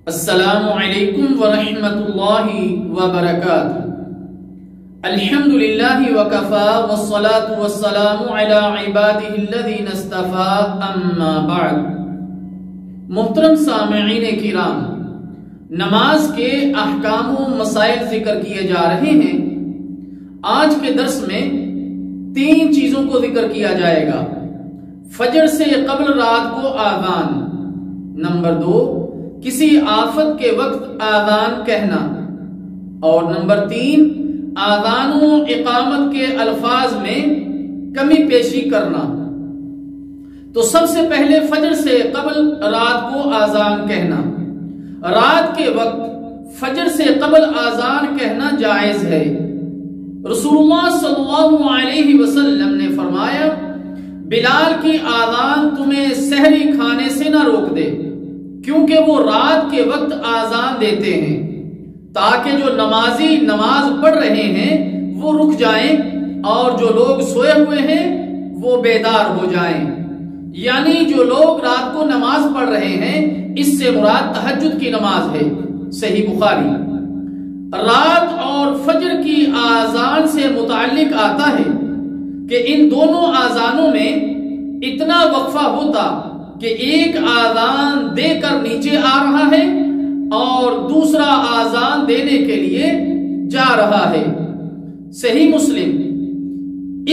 السلام علیکم ورحمۃ اللہ وبرکاتہ۔ الحمدللہ وکفا والصلاة والسلام علی عبادہ الذین اصطفی اما بعد۔ محترم سامعین کرام، نماز کے احکام و مسائل ذکر کیے جا رہے ہیں۔ آج کے درس میں 3 چیزوں کو ذکر کیا جائے گا۔ فجر سے قبل رات کو آذان، نمبر 2 کسی آفت کے وقت آذان کہنا، اور نمبر 3 آذان و اقامت کے الفاظ میں کمی پیشی کرنا۔ تو سب سے پہلے فجر سے قبل رات کو آذان کہنا۔ رات کے وقت فجر سے قبل آذان کہنا جائز ہے۔ رسول اللہ صلی اللہ علیہ وسلم نے فرمایا، بلال کی آذان تمہیں سحری کھانے سے نہ روک دے، کیونکہ وہ رات کے وقت آذان دیتے ہیں تاکہ جو نمازی نماز پڑھ رہے ہیں وہ رک جائیں اور جو لوگ سوئے ہوئے ہیں وہ بیدار ہو جائیں۔ یعنی جو لوگ رات کو نماز پڑھ رہے ہیں، اس سے مراد تہجد کی نماز ہے۔ صحیح بخاری۔ رات اور فجر کی آذان سے متعلق آتا ہے کہ ان دونوں آذانوں میں اتنا وقفہ ہوتا کہ ایک آذان دے کر نیچے آ رہا ہے اور دوسرا آذان دینے کے لیے جا رہا ہے۔ صحیح مسلم۔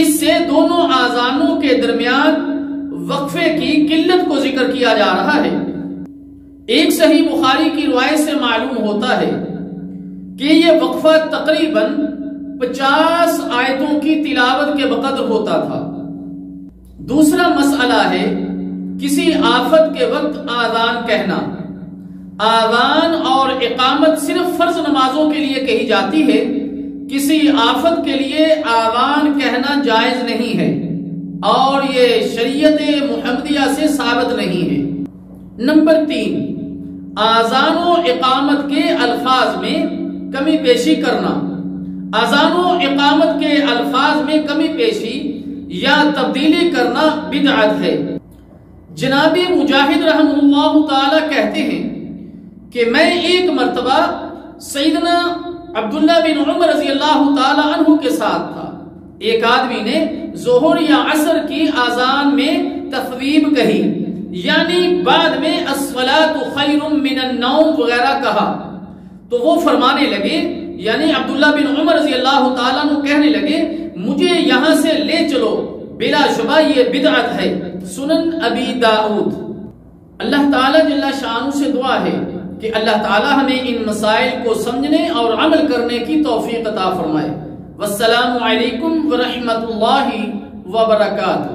اس سے دونوں آذانوں کے درمیان وقفے کی قلت کو ذکر کیا جا رہا ہے۔ ایک صحیح بخاری کی روایت سے معلوم ہوتا ہے کہ یہ وقفہ تقریباً 50 آیتوں کی تلاوت کے بقدر ہوتا تھا۔ دوسرا مسئلہ ہے کسی آفت کے وقت آذان کہنا۔ آذان اور اقامت صرف فرض نمازوں کے لیے کہی جاتی ہے، کسی آفت کے لیے آذان کہنا جائز نہیں ہے اور یہ شریعت محمدیہ سے ثابت نہیں ہے۔ نمبر 3 آذان و اقامت کے الفاظ میں کمی پیشی کرنا۔ آذان و اقامت کے الفاظ میں کمی پیشی یا تبدیلی کرنا بدعت ہے۔ جناب مجاہد رحمہ اللہ تعالی کہتے ہیں کہ میں ایک مرتبہ سیدنا عبداللہ بن عمر رضی اللہ تعالی عنہ کے ساتھ تھا۔ ایک آدمی نے ظہر یا عصر کی آذان میں تخویب کہی، یعنی بعد میں الصلاۃ خیر من النوم وغیرہ کہا، تو وہ فرمانے لگے، یعنی عبداللہ بن عمر رضی اللہ تعالیٰ عنہ کہنے لگے، مجھے یہاں سے لے چلو، بلا شبہ یہ بدعت ہے۔ سنن ابی داؤد۔ اللہ تعالیٰ جل شانہ سے دعا ہے کہ اللہ تعالیٰ ہمیں ان مسائل کو سمجھنے اور عمل کرنے کی توفیق عطا فرمائے۔ والسلام علیکم ورحمۃ اللہ وبرکاتہ۔